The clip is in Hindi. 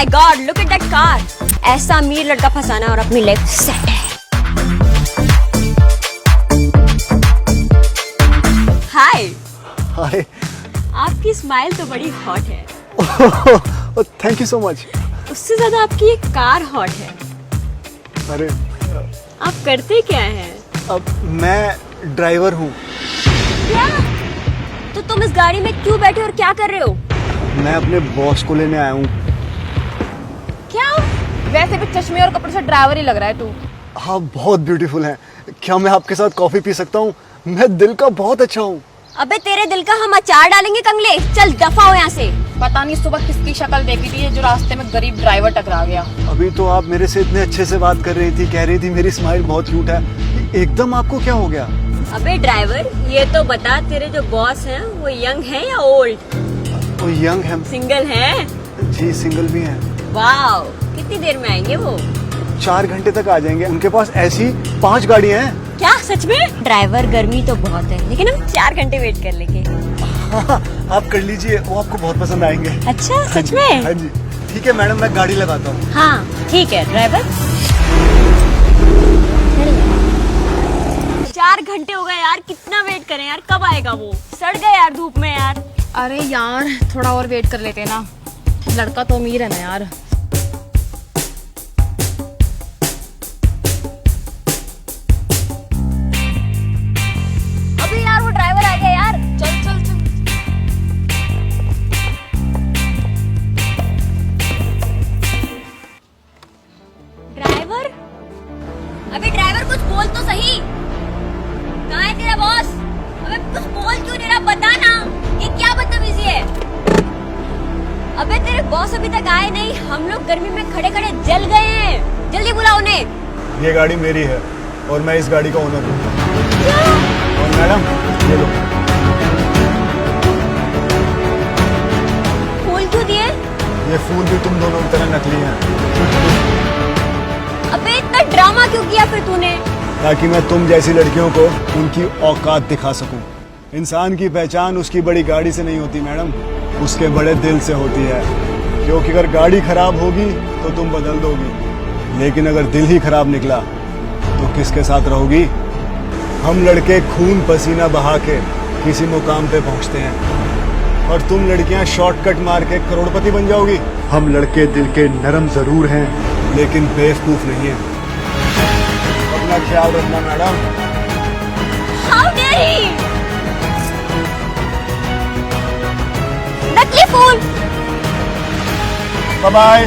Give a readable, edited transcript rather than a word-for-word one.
My God, look at that car. ऐसा अमीर लड़का फंसाना और अपनी लाइफ सेट है। हाय। हाय। आपकी स्माइल तो बड़ी हॉट है। Thank you so much. उससे ज्यादा आपकी ये कार हॉट है। अरे आप करते क्या हैं? अब मैं ड्राइवर हूँ। क्या? तो तुम इस गाड़ी में क्यों बैठे और क्या कर रहे हो? मैं अपने बॉस को लेने आया हूँ। क्या? वैसे भी चश्मे और कपड़े से ड्राइवर ही लग रहा है तू। हाँ, बहुत ब्यूटीफुल हैं। क्या मैं आपके साथ कॉफी पी सकता हूँ? मैं दिल का बहुत अच्छा हूँ। अबे तेरे दिल का हम अचार डालेंगे कंगले। चल दफा हो यहाँ से। पता नहीं सुबह किसकी शक्ल देखी थी जो रास्ते में गरीब ड्राइवर टकरा गया। अभी तो आप मेरे से इतने अच्छे से बात कर रही थी, कह रही थी मेरी स्माइल बहुत क्यूट है। एकदम आपको क्या हो गया? अबे ड्राइवर, ये तो बता, तेरे जो बॉस हैं वो यंग है या ओल्ड? वो यंग है। सिंगल है? जी सिंगल भी हैं। वाओ, कितनी देर में आएंगे वो? 4 घंटे तक आ जाएंगे। उनके पास ऐसी 5 गाड़ियाँ हैं। क्या सच में? ड्राइवर, गर्मी तो बहुत है लेकिन हम 4 घंटे वेट कर लेंगे। हाँ, आप कर लीजिए, वो आपको बहुत पसंद आएंगे। अच्छा सच में? हाँ जी। ठीक है मैडम, मैं गाड़ी लगाता हूँ। हाँ ठीक है ड्राइवर। 4 घंटे हो गए यार, कितना वेट करें यार, कब आएगा वो? सड़ गए यार धूप में यार। अरे यार थोड़ा और वेट कर लेते ना, लड़का तो अमीर है ना यार। अबे यार वो ड्राइवर आ गया यार। चल चल चल। ड्राइवर, अबे ड्राइवर कुछ बोल तो सही। कहाँ है तेरा बॉस? अबे कुछ बोल क्यों नहीं रहा, बता ना। ये क्या बदतमीजी है? अबे तेरे बॉस अभी तक आए नहीं, हम लोग गर्मी में खड़े खड़े जल गए हैं। जल्दी बुलाओ उन्हें। ये गाड़ी मेरी है और मैं इस गाड़ी का ओनर हूँ। और मैडम ये लो। फूल क्यों दिए? ये फूल भी तुम दोनों की तरह नकली हैं। अबे इतना ड्रामा क्यों किया फिर तूने? ताकि मैं तुम जैसी लड़कियों को उनकी औकात दिखा सकूं। इंसान की पहचान उसकी बड़ी गाड़ी से नहीं होती मैडम, उसके बड़े दिल से होती है। क्योंकि अगर गाड़ी खराब होगी तो तुम बदल दोगी, लेकिन अगर दिल ही खराब निकला तो किसके साथ रहोगी? हम लड़के खून पसीना बहा के किसी मुकाम पे पहुंचते हैं और तुम लड़कियां शॉर्टकट मार के करोड़पति बन जाओगी। हम लड़के दिल के नरम जरूर हैं लेकिन बेवकूफ नहीं है। अपना ख्याल रखना मैडम। How dare he? नकली फूल। Bye bye.